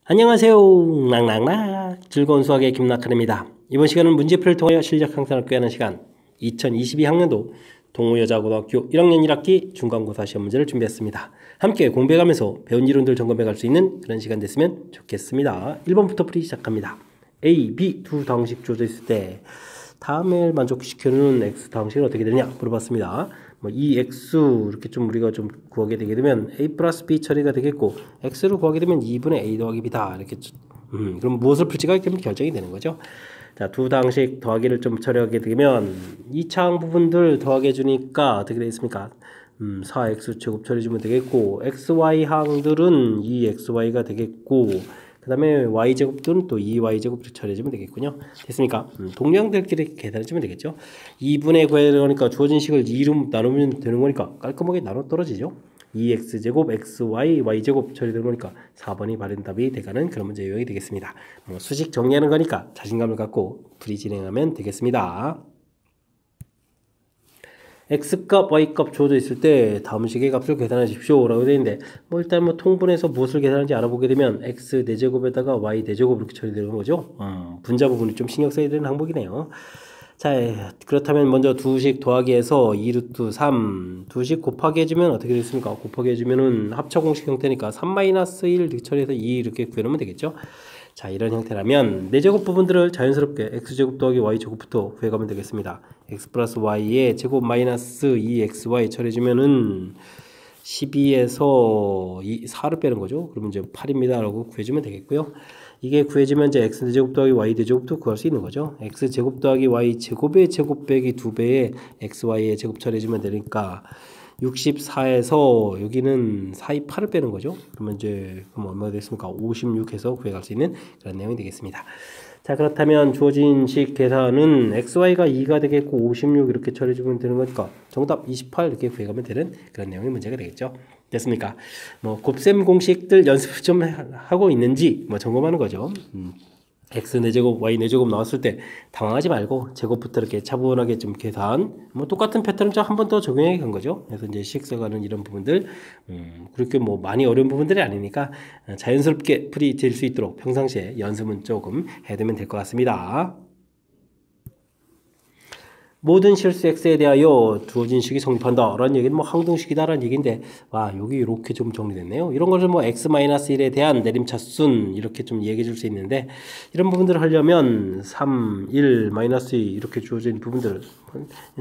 안녕하세요. 낙낙낙 즐거운 수학의 김낙하입니다. 이번 시간은 문제풀이를 통하여 실력 향상을 꾀하는 시간 2022학년도 동호여자고등학교 1학년 1학기 중간고사 시험 문제를 준비했습니다. 함께 공부해가면서 배운 이론들 점검해갈 수 있는 그런 시간 됐으면 좋겠습니다. 1번부터 풀이 시작합니다. A, B 두 다항식 주어져 있을 때 다음을 만족시켜주는 x 다항식은 어떻게 되느냐 물어봤습니다. 이 x 이렇게 좀 우리가 좀 구하게 되게 되면 a 플러스 b 처리가 되겠고 x를 구하게 되면 2분의 a 더하기 b다 이렇게 그럼 무엇을 풀지가 결정이 되는 거죠. 자, 두 다항식 더하기를 좀 처리하게 되면 2차항 부분들 더하게 해주니까 어떻게 되겠습니까? 4x 제곱 처리해주면 되겠고 xy 항들은 2xy가 되겠고 그 다음에 y제곱들은 또 2y제곱을 처리해주면 되겠군요. 됐습니까? 동량들끼리 계산해주면 되겠죠. 2분의 9에 그러니까 주어진 식을 2로 나누면 되는 거니까 깔끔하게 나눠 떨어지죠. 2x제곱 xy y제곱 처리되는 거니까 4번이 바른 답이 돼가는 그런 문제 유형이 되겠습니다. 수식 정리하는 거니까 자신감을 갖고 풀이 진행하면 되겠습니다. x값, y값 주어져 있을 때 다음 식의 값을 계산하십시오 라고 되어 있는데 일단 통분해서 무엇을 계산하는지 알아보게 되면 x 4제곱에다가 y 4제곱 이렇게 처리되는 거죠. 분자 부분이 좀 신경 써야 되는 항목이네요. 자, 그렇다면 먼저 두식 더하기해서 2루트 3 두식 곱하기 해주면 어떻게 되겠습니까? 곱하기 해주면은 합차 공식 형태니까 3-1 처리해서 2 이렇게 구해놓으면 되겠죠. 자, 이런 형태라면 4제곱 부분들을 자연스럽게 x제곱 더하기 y제곱부터 구해가면 되겠습니다. x 플러스 y의 제곱 마이너스 2xy 처리해주면은 12에서 4를 빼는 거죠. 그러면 이제 8입니다 라고 구해주면 되겠고요. 이게 구해지면 이제 x 4제곱 더하기 y 4제곱도 구할 수 있는 거죠. x 제곱 더하기 y 제곱의 제곱 빼기 2배의 xy의 제곱 처리해주면 되니까 64에서 여기는 4이 8을 빼는 거죠. 그러면 이제 얼마가 됐습니까? 56에서 구해갈 수 있는 그런 내용이 되겠습니다. 자, 그렇다면 주어진 식 계산은 xy가 2가 되겠고 56 이렇게 처리해주면 되는 거니까 정답 28 이렇게 구해가면 되는 그런 내용의 문제가 되겠죠. 됐습니까? 곱셈 공식들 연습 좀 하고 있는지 점검하는 거죠. x 4제곱, y 4제곱 나왔을 때 당황하지 말고 제곱부터 이렇게 차분하게 좀 계산, 똑같은 패턴을 좀 한 번 더 적용해 간 거죠. 그래서 이제 식서가는 이런 부분들, 그렇게 많이 어려운 부분들이 아니니까 자연스럽게 풀이 될 수 있도록 평상시에 연습은 조금 해두면 될 것 같습니다. 모든 실수 x에 대하여 주어진 식이 성립한다 라는 얘기는 항등식이다 라는 얘기인데 여기 이렇게 좀 정리됐네요. 이런 것을 x-1에 대한 내림차순 이렇게 좀 얘기해 줄 수 있는데 이런 부분들을 하려면 3, 1, 마이너스 2 이렇게 주어진 부분들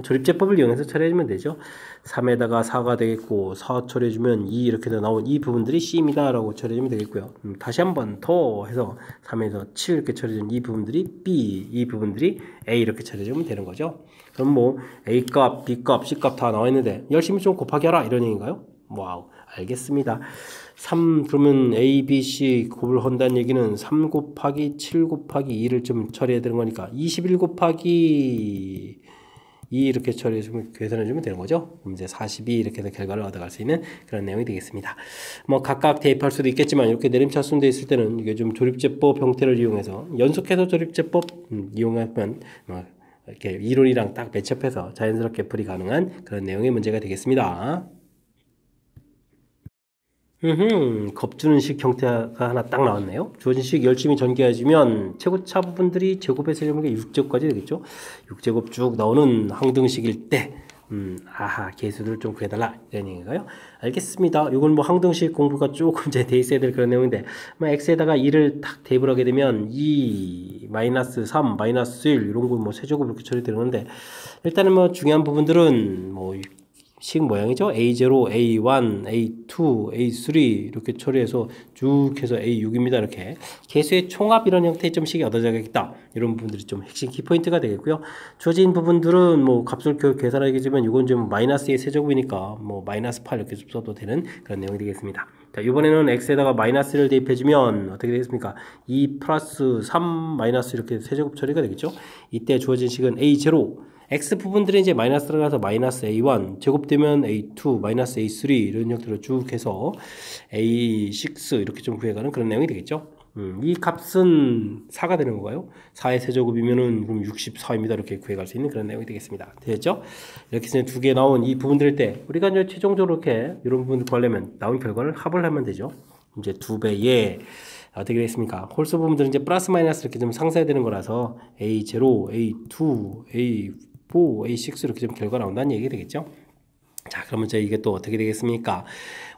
조립제법을 이용해서 처리해주면 되죠. 3에다가 4가 되겠고 4 처리해주면 2 이렇게 나온 이 부분들이 C입니다 라고 처리해주면 되겠고요. 다시 한 번 더 해서 3에서 7 이렇게 처리해주면 이 부분들이 B, 이 부분들이 A 이렇게 처리해주면 되는 거죠. 그럼 A값, B값, C값 다 나와 있는데 열심히 좀 곱하기 하라 이런 얘기인가요? 와우, 알겠습니다. 3 그러면 A, B, C 곱을 한다는 얘기는 3 곱하기 7 곱하기 2를 좀 처리해야 되는 거니까 21 곱하기 2 이렇게 처리해주면 계산해주면 되는 거죠. 그럼 이제 42 이렇게 해서 결과를 얻어갈 수 있는 그런 내용이 되겠습니다. 각각 대입할 수도 있겠지만 이렇게 내림차순 돼 있을 때는 이게 좀 조립제법 형태를 이용해서 연속해서 조립제법 이용하면 이렇게 이론이랑 딱 매치업해서 자연스럽게 풀이 가능한 그런 내용의 문제가 되겠습니다. 겁주는 식 형태가 하나 딱 나왔네요. 주어진 식 열심히 전개해주면 최고차 부분들이 제곱에 세려면 6제곱까지 되겠죠. 6제곱 쭉 나오는 항등식일 때 개수를 좀 구해달라 이런 얘기인가요? 알겠습니다. 이건 항등식 공부가 조금 이제 돼 있어야 될 그런 내용인데 x에다가 2를 딱 대입을 하게 되면 2, 마이너스 3, 마이너스 1 이런 거 세제곱 이렇게 처리되는데 일단은 중요한 부분들은 식 모양이죠. A0, A1, A2, A3 이렇게 처리해서 쭉 해서 A6입니다. 이렇게 개수의 총합 이런 형태의 좀 식이 얻어져야겠다. 이런 부분들이 좀 핵심 키포인트가 되겠고요. 주어진 부분들은 값을 계산하겠지만 이건 좀 마이너스의 세제곱이니까 마이너스 8 이렇게 써도 되는 그런 내용이 되겠습니다. 자, 이번에는 x에다가 마이너스를 대입해주면 어떻게 되겠습니까? 2 플러스 3 마이너스 이렇게 세제곱 처리가 되겠죠. 이때 주어진 식은 A0 x 부분들이 이제 마이너스를 가서 마이너스 a1 제곱되면 a2 마이너스 a3 이런 형태로 쭉 해서 a6 이렇게 좀 구해가는 그런 내용이 되겠죠. 이 값은 4가 되는 건가요? 4의 세제곱이면은 그럼 64입니다. 이렇게 구해갈 수 있는 그런 내용이 되겠습니다. 되겠죠? 이렇게 해서 두 개 나온 이 부분들일 때 우리가 이제 최종적으로 이렇게 이런 부분을 구하려면 나온 결과를 합을 하면 되죠. 이제 2배의 어떻게 되겠습니까? 홀수 부분들은 이제 플러스 마이너스 이렇게 좀 상쇄되는 거라서 A0, A2, A4, A6 이렇게 좀 결과 나온다는 얘기가 되겠죠. 자, 그러면 이게 또 어떻게 되겠습니까?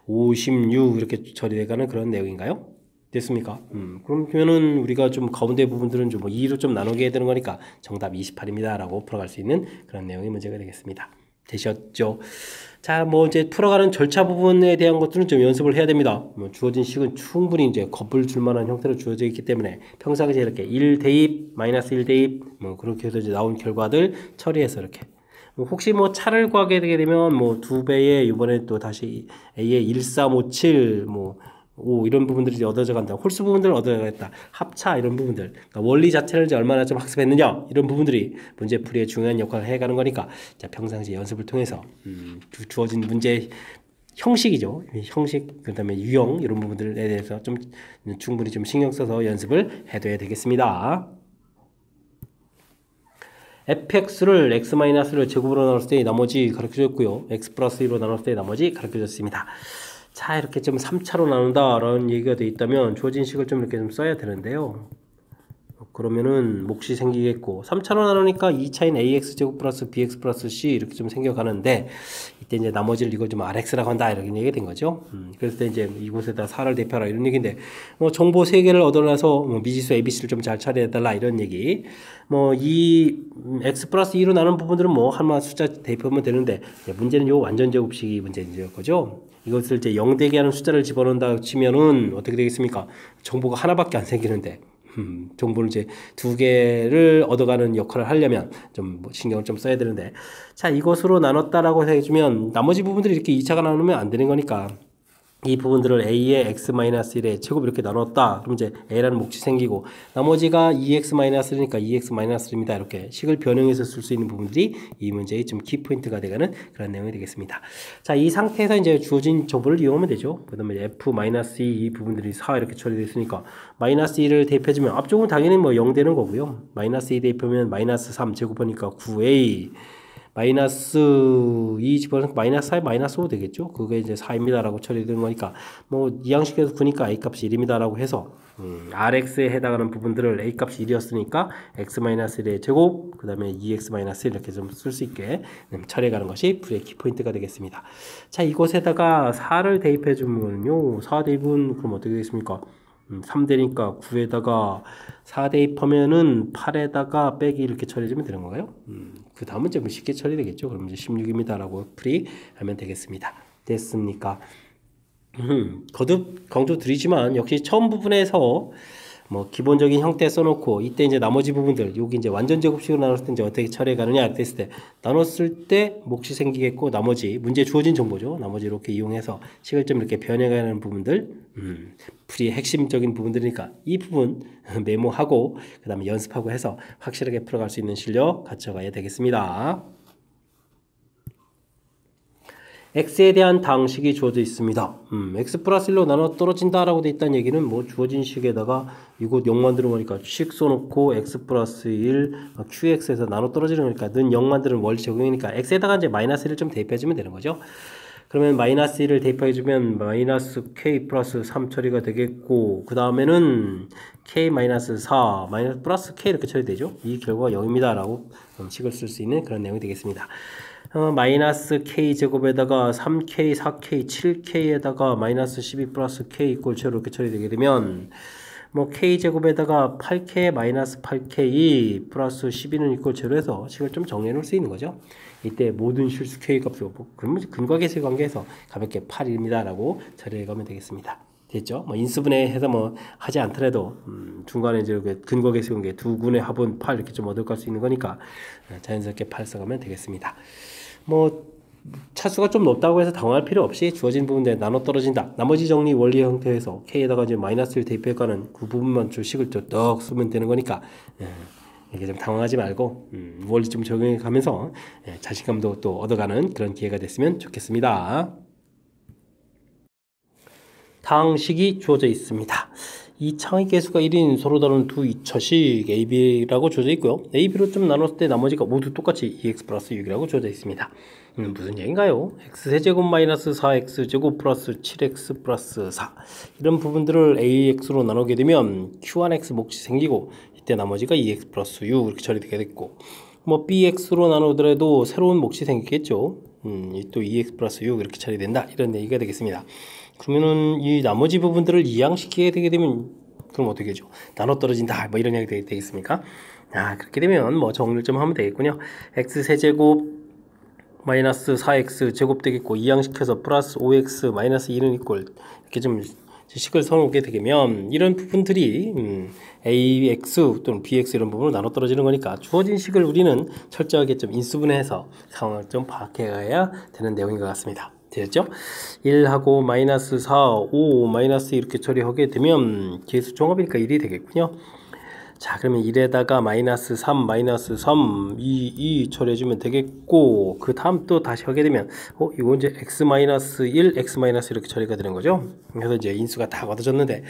56 이렇게 처리돼가는 그런 내용인가요? 됐습니까? 그러면은 우리가 좀 가운데 부분들은 좀 2로 좀 나누게 되는 거니까 정답 28입니다. 라고 풀어갈 수 있는 그런 내용의 문제가 되겠습니다. 되셨죠? 자, 이제 풀어가는 절차 부분에 대한 것들은 좀 연습을 해야 됩니다. 주어진 식은 충분히 이제 겁을 줄 만한 형태로 주어져 있기 때문에 평상시에 이렇게 1 대입, 마이너스 1 대입, 그렇게 해서 이제 나온 결과들 처리해서 이렇게. 혹시 차를 구하게 되게 되면 2배에 이번에 또 다시 A의 1357, 5 이런 부분들이 이제 얻어져 간다. 홀수 부분들을 얻어가겠다. 합차 이런 부분들. 그러니까 원리 자체를 이제 얼마나 좀 학습했느냐 이런 부분들이 문제 풀이에 중요한 역할을 해가는 거니까 자, 평상시 연습을 통해서 주어진 문제 형식이죠. 형식 그다음에 유형 이런 부분들에 대해서 좀 충분히 좀 신경 써서 연습을 해둬야 되겠습니다. fx를 x-를 제곱으로 나눴을 때 나머지 가르쳐줬고요. x 플러스 1로 나눴을 때 나머지 가르쳐줬습니다. 자, 이렇게 좀 3차로 나눈다 라는 얘기가 돼 있다면 주어진 식을 좀 이렇게 좀 써야 되는데요. 그러면은 몫이 생기겠고 3차로 나누니까 2차인 ax제곱 플러스 bx 플러스 c 이렇게 좀 생겨가는데 이때 이제 나머지를 이걸 좀 rx라고 한다 이렇게 얘기가 된 거죠. 그래서 때 이제 이곳에다 4를 대표하라 이런 얘기인데 정보 3개를 얻어내서 미지수 abc를 좀 잘 처리해달라 이런 얘기. 이 x 플러스 2로 나눈 부분들은 하나 숫자 대표하면 되는데 문제는 요 완전제곱식이 문제인 거죠. 이것을 이제 0되게 하는 숫자를 집어넣는다 치면은 어떻게 되겠습니까? 정보가 하나밖에 안 생기는데 정보를 이제 2개를 얻어가는 역할을 하려면 좀 신경을 좀 써야 되는데 자, 이것으로 나눴다라고 해주면 나머지 부분들이 이렇게 2차가 나누면 안 되는 거니까 이 부분들을 a의 x-1의 제곱 이렇게 나눴다. 그럼 이제 a라는 몫이 생기고 나머지가 2x-1이니까 2x-1입니다. 이렇게 식을 변형해서 쓸 수 있는 부분들이 이 문제의 좀 키포인트가 되가는 그런 내용이 되겠습니다. 자, 이 상태에서 이제 주어진 정보를 이용하면 되죠. 그 다음에 f-2 이 부분들이 4 이렇게 처리되어 있으니까 마이너스 2를 대입해주면 앞쪽은 당연히 0 되는 거고요. 마이너스 2 대입하면 마이너스 3 제곱하니까 9a 마이너스 2 집어넣으면 마이너스 4에 마이너스 5 되겠죠. 그게 이제 4입니다 라고 처리되는 거니까 이 양식에서 9니까 a 값이 1입니다 라고 해서 rx에 해당하는 부분들을 a 값이 1이었으니까 x-1의 제곱 그 다음에 2x-1 이렇게 좀 쓸 수 있게 처리해가는 것이 풀이의 키포인트가 되겠습니다. 자, 이곳에다가 4를 대입해 주면요 4 대입은 그럼 어떻게 되겠습니까? 3대니까 9에다가 4 대입하면은 8에다가 빼기 이렇게 처리해주면 되는 건가요? 그 다음은 좀 쉽게 처리되겠죠. 그럼 이제 16입니다 라고 풀이하면 되겠습니다. 됐습니까? 거듭 강조 드리지만 역시 처음 부분에서 기본적인 형태 써놓고 이때 이제 나머지 부분들 여기 이제 완전 제곱식으로 나눴을 때 이제 어떻게 처리해 가느냐 했을 때 나눴을 때 몫이 생기겠고 나머지 문제 주어진 정보죠. 나머지 이렇게 이용해서 식을 좀 이렇게 변해가는 부분들 풀이의 핵심적인 부분들이니까 이 부분 메모하고 그 다음에 연습하고 해서 확실하게 풀어갈 수 있는 실력 갖춰가야 되겠습니다. x에 대한 당식이 주어져 있습니다. x 플러스 1로 나눠 떨어진다라고 돼 있다는 얘기는 주어진 식에다가 이곳 0 만드는 거니까 식 써놓고 x 플러스 1 qx에서 나눠 떨어지는 거니까 는 0 만드는 원리 적용이니까 x에다가 이제 마이너스 1을 좀 대입해주면 되는 거죠. 그러면 마이너스 1을 대입해주면 마이너스 k 플러스 3 처리가 되겠고 그 다음에는 k 마이너스 4 마이너스 플러스 k 이렇게 처리되죠. 이 결과가 0입니다 라고 식을 쓸 수 있는 그런 내용이 되겠습니다. 마이너스 k 제곱에다가 3k, 4k, 7k에다가 마이너스 12 플러스 k 이꼴 제로 이렇게 처리되게 되면 k 제곱에다가 8k 마이너스 8k 플러스 12는 이꼴 제로해서 식을 좀 정리해 놓을 수 있는 거죠. 이때 모든 실수 k 값이 그러면 근과계수 관계에서 가볍게 8입니다 라고 처리해 가면 되겠습니다. 됐죠? 인수분해해서 하지 않더라도 중간에 이제 근과계수 관계 두 군의 합은 8 이렇게 좀 얻어갈 수 있는 거니까 자연스럽게 8 써가면 되겠습니다. 차수가 좀 높다고 해서 당황할 필요 없이 주어진 부분에 나눠 떨어진다. 나머지 정리 원리 형태에서 k에다가 이제 마이너스 1 대입해가는 그 부분만 주식을 떡 쓰면 되는 거니까 이게 좀 당황하지 말고 원리 좀 적용해 가면서 자신감도 또 얻어가는 그런 기회가 됐으면 좋겠습니다. 당식이 주어져 있습니다. 이 창의 개수가 1인 서로 다른 두 이처식 AB라고 주어져 있고요. AB로 좀 나눴을 때 나머지가 모두 똑같이 2x 플러스 6이라고 주어져 있습니다. 무슨 얘기인가요? x세제곱 마이너스 4x제곱 플러스 7x 플러스 4 이런 부분들을 AX로 나누게 되면 Q1X 몫이 생기고 이때 나머지가 2x 플러스 6 이렇게 처리되게 됐고 뭐 BX로 나누더라도 새로운 몫이 생기겠죠. 또 2x 플러스 6 이렇게 처리된다 이런 얘기가 되겠습니다. 그러면은 이 나머지 부분들을 이항시키게 되게 되면 그럼 어떻게 되죠? 나눠 떨어진다 뭐 이런 얘기 되겠습니까? 그렇게 되면 뭐 정리를 좀 하면 되겠군요. x세제곱 마이너스 4x 제곱 되겠고 이항시켜서 플러스 5x 마이너스 1은 이꼴 이렇게 좀 식을 써놓게 되면 이런 부분들이 AX 또는 BX 이런 부분으로 나눠 떨어지는 거니까 주어진 식을 우리는 철저하게 좀 인수분해해서 상황을 좀 파악해야 되는 내용인 것 같습니다. 되었죠? 1하고 마이너스 4, 5, 마이너스 이렇게 처리하게 되면 개수 종합이니까 1이 되겠군요. 자, 그러면 1에다가 마이너스 3, 마이너스 3, 2 처리해주면 되겠고, 그 다음 또 다시 하게 되면, 이거 이제 x 마이너스 1, x 마이너스 이렇게 처리가 되는 거죠. 그래서 이제 인수가 다 얻어졌는데,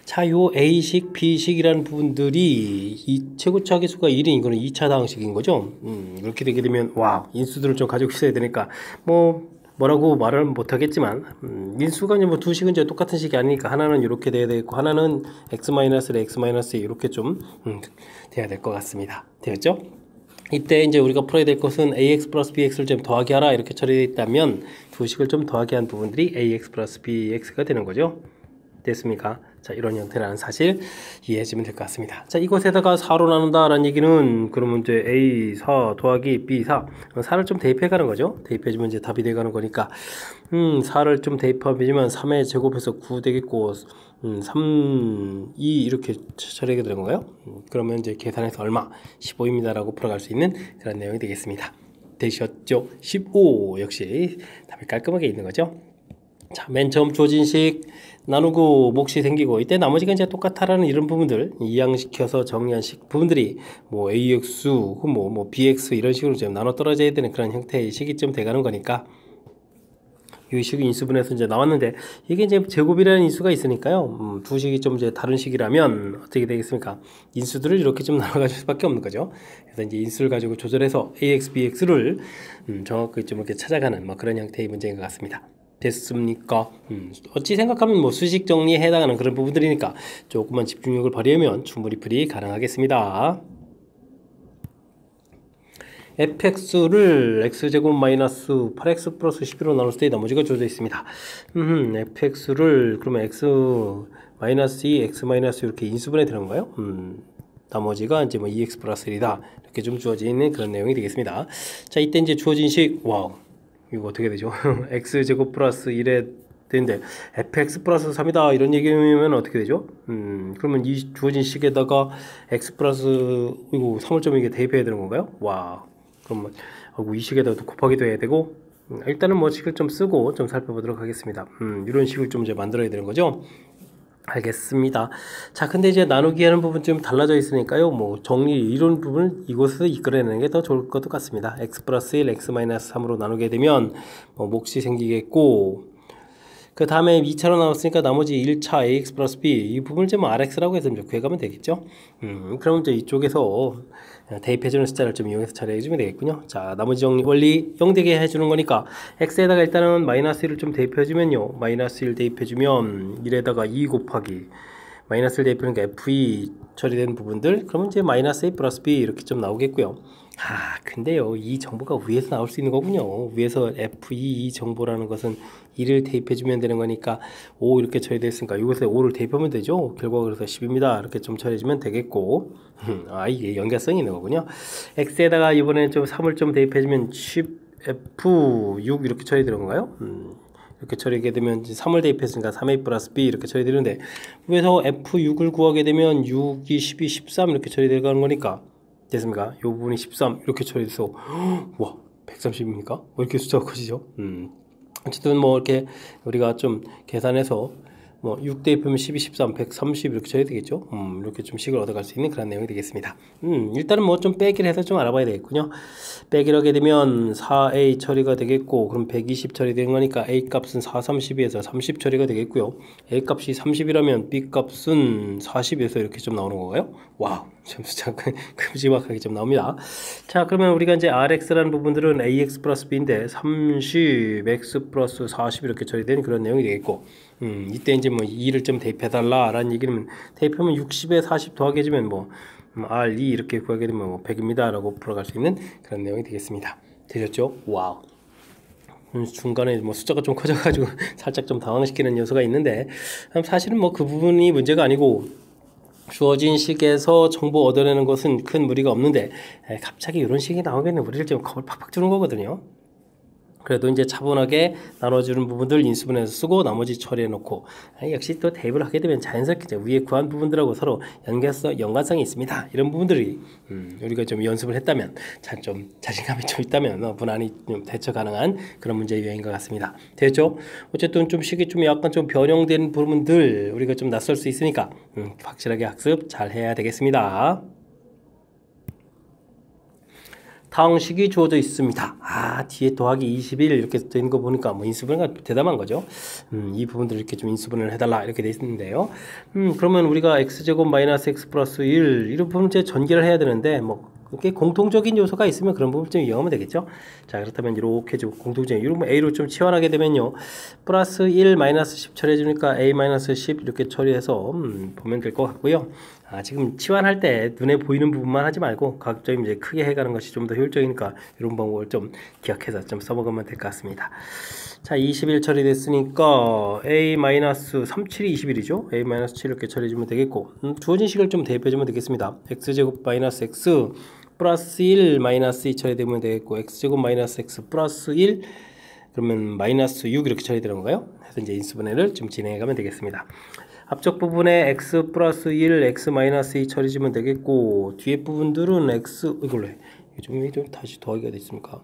자, 요 A식, B식이라는 부분들이 이 최고차 계수가 1인 이거는 2차 다항식인 거죠. 이렇게 되게 되면, 와, 인수들을 좀 가지고 있어야 되니까, 뭐라고 말을 못하겠지만 인수가 뭐 두 식은 이제 똑같은 식이 아니니까 하나는 이렇게 돼야 되고 하나는 x-를 x- 이렇게 좀 돼야 될 것 같습니다. 되었죠? 이때 이제 우리가 풀어야 될 것은 ax 플러스 bx를 좀 더하기 하라 이렇게 처리되어 있다면 두 식을 좀 더하기 한 부분들이 ax 플러스 bx가 되는 거죠. 됐습니까? 자, 이런 형태라는 사실 이해해주면 될 것 같습니다. 자, 이것에다가 4로 나눈다 라는 얘기는 그러면 이제 A 4 더하기 B 4 4를 좀 대입해 가는 거죠. 대입해주면 이제 답이 돼가는 거니까 4를 좀 대입해주면 3의 제곱해서 9 되겠고 3, 2 이렇게 처리하게 되는 거예요. 그러면 이제 계산해서 얼마? 15입니다 라고 풀어갈 수 있는 그런 내용이 되겠습니다. 되셨죠? 15 역시 답이 깔끔하게 있는 거죠. 자, 맨 처음 주어진 식 나누고 몫이 생기고 이때 나머지가 이제 똑같다라는 이런 부분들 이항시켜서 정리한 식 부분들이 뭐 AX, 뭐 BX 이런 식으로 좀 나눠 떨어져야 되는 그런 형태의 식이 좀 돼가는 거니까 이 식이 인수분해서 이제 나왔는데 이게 이제 제곱이라는 인수가 있으니까요. 두 식이 좀 이제 다른 식이라면 어떻게 되겠습니까? 인수들을 이렇게 좀 나눠가질 수밖에 없는 거죠. 그래서 이제 인수를 가지고 조절해서 AX, BX를 정확하게 좀 이렇게 찾아가는 뭐 그런 형태의 문제인 것 같습니다. 됐습니까? 어찌 생각하면 뭐 수식 정리에 해당하는 그런 부분들이니까 조금만 집중력을 발휘하면 충분히 풀이 가능하겠습니다. fx를 x제곱 마이너스 8x 플러스 11로 나눌 때 나머지가 주어져 있습니다. fx를 그러면 x 마이너스 2, x 마이너스 이렇게 인수분해 되는 건가요? 나머지가 이제 뭐 2x 플러스 1이다 이렇게 좀 주어져 있는 그런 내용이 되겠습니다. 자, 이때 이제 주어진 식 와우. 이거 어떻게 되죠? x제곱 플러스 1에 되는데 fx 플러스 3이다 이런 얘기면 어떻게 되죠? 그러면 이 주어진 식에다가 x 플러스 이거 3을 좀 이게 대입해야 되는 건가요? 와, 그러면 이 식에다가 곱하기도 해야 되고 일단은 뭐 식을 좀 쓰고 좀 살펴보도록 하겠습니다. 이런 식을 좀 이제 만들어야 되는 거죠. 알겠습니다. 자, 근데 이제 나누기 하는 부분 좀 달라져 있으니까요. 뭐 정리 이런 부분을 이곳에서 이끌어내는 게 더 좋을 것 같습니다. x 플러스 1, x 마이너스 3으로 나누게 되면 뭐 몫이 생기겠고 그 다음에 2차로 나왔으니까 나머지 1차 ax 플러스 b 이 부분을 좀 rx라고 해서 좀 구해가면 되겠죠. 그럼 이제 이쪽에서 대입해주는 숫자를 좀 이용해서 처리해주면 되겠군요. 자, 나머지 정리 원리 0 되게 해주는 거니까 x에다가 일단은 마이너스 1을 좀 대입해주면요. 마이너스 1 대입해주면 1에다가 2 곱하기 마이너스 1 대입하니까 f2 처리되는 부분들 그러면 이제 마이너스 a 플러스 b 이렇게 좀 나오겠고요. 근데요, 이 정보가 위에서 나올 수 있는 거군요. 위에서 F2 이 정보라는 것은 2를 대입해주면 되는 거니까 5 이렇게 처리되어 있으니까 이곳에 5를 대입하면 되죠. 결과가 그래서 10입니다. 이렇게 좀 처리해주면 되겠고 이게 연결성이 있는 거군요. X에다가 이번에 좀 3을 좀 대입해주면 10F6 이렇게 처리되는 건가요? 이렇게 처리하게 되면 3을 대입했으니까 3a 플러스 b 이렇게 처리되는데 위에서 F6을 구하게 되면 6이 12, 13 이렇게 처리되는 거니까 됐습니까? 이 부분이 13 이렇게 처리돼서 와 130입니까? 왜 이렇게 숫자가 커지죠? 어쨌든 뭐 이렇게 우리가 좀 계산해서 뭐 6 대입하면 12, 13, 130 이렇게 쳐야 되겠죠. 이렇게 좀 식을 얻어갈 수 있는 그런 내용이 되겠습니다. 일단은 뭐 좀 빼기를 해서 좀 알아봐야 되겠군요. 빼기를 하게 되면 4a 처리가 되겠고, 그럼 120 처리되는 거니까 a 값은 4, 32에서 30 처리가 되겠고요. a 값이 30이라면 b 값은 40에서 이렇게 좀 나오는 건가요? 와우, 점수 큼지막하게 좀 나옵니다. 자, 그러면 우리가 이제 rx라는 부분들은 ax 플러스 b인데 30, x 플러스 40 이렇게 처리되는 그런 내용이 되겠고, 이때 이제 뭐 2를 좀 대입해달라 라는 얘기는, 대입하면 60에 40 더하게 해주면 뭐 R2 이렇게 구하게 되면 뭐 100입니다 라고 풀어갈 수 있는 그런 내용이 되겠습니다. 되셨죠? 와우. 중간에 뭐 숫자가 좀 커져가지고 살짝 좀 당황시키는 요소가 있는데, 사실은 뭐 그 부분이 문제가 아니고, 주어진 식에서 정보 얻어내는 것은 큰 무리가 없는데, 갑자기 이런 식이 나오겠네. 우리를 좀 겁을 팍팍 주는 거거든요. 그래도 이제 차분하게 나눠주는 부분들 인수분해서 쓰고 나머지 처리해 놓고, 역시 또 대입을 하게 되면 자연스럽게 이제 위에 구한 부분들하고 서로 연관성이 있습니다. 이런 부분들이 우리가 좀 연습을 했다면, 좀 자신감이 좀 있다면 무난히 좀 대처 가능한 그런 문제 유형인 것 같습니다. 됐죠? 어쨌든 좀 식이 좀 약간 좀 변형된 부분들 우리가 좀 낯설 수 있으니까 확실하게 학습 잘 해야 되겠습니다. 다음 식이 주어져 있습니다. 뒤에 더하기 21 이렇게 된 거 보니까 뭐 인수분해가 대담한 거죠. 이 부분들 이렇게 좀 인수분해를 해달라 이렇게 돼 있는데요. 그러면 우리가 x제곱 마이너스 x 플러스 1 이런 부분 이제 전개를 해야 되는데, 뭐 이렇게 공통적인 요소가 있으면 그런 부분 좀 이용하면 되겠죠. 자, 그렇다면 이렇게 좀 공통적인 이런 a로 좀 치환하게 되면요, 플러스 1 마이너스 10 처리해 주니까 a 마이너스 10 이렇게 처리해서 보면 될 것 같고요. 지금 치환할 때 눈에 보이는 부분만 하지 말고 각점 이제 크게 해가는 것이 좀 더 효율적이니까 이런 방법을 좀 기억해서 좀 써먹으면 될 것 같습니다. 자, 21 처리됐으니까 a-37이 21이죠. a-7 이렇게 처리해주면 되겠고, 주어진 식을 좀 대입해주면 되겠습니다. x제곱 마이너스 x 플러스 1 마이너스 2 처리되면 되겠고, x제곱 마이너스 x 플러스 1 그러면 마이너스 6 이렇게 처리되는 건가요? 그래서 이제 인수분해를 좀 진행해가면 되겠습니다. 앞쪽 부분에 x 플러스 1, x 마이너스 2 처리해주면 되겠고, 뒤에 부분들은 x, 이걸로 해. 좀 다시 더하기가 됐습니까?